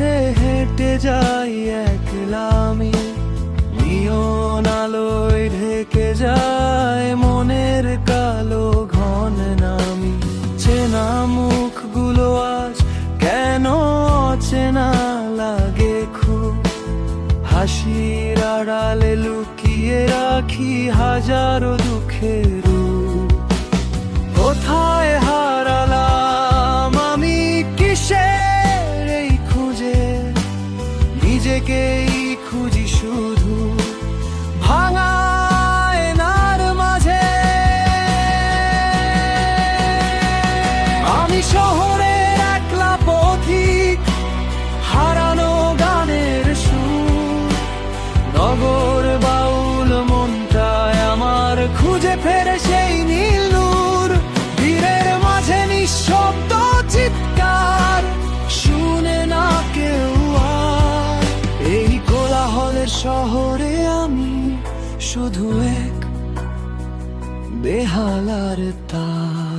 পথে হেঁটে যাই একলা আমি, নিয়ন আলোয় ঢেকে যায় মনের কালো ঘন নামি। চেনা মুখগুলো আজ কেন অচেনা লাগে খুব, হাসির আড়ালে লুকিয়ে রাখি হাজারো দুঃখের রূপ। কোথায় হারালাম আমি কিসের এই খুঁজে, নিজেকেই খুঁজি শুধু ভাঙা আয়নার মাঝে। আমি শহরের একলা পথিক, হারানো গানের সুর, নগর বাউল মনটায় আমার খুঁজে ফেরে সেই নীল নূর। ভিড়ের মাঝে নিঃশব্দ চিৎকার শুনে না কেউ আর, এই কোলাহলের শহরে আমি শুধু এক বেহালার তার।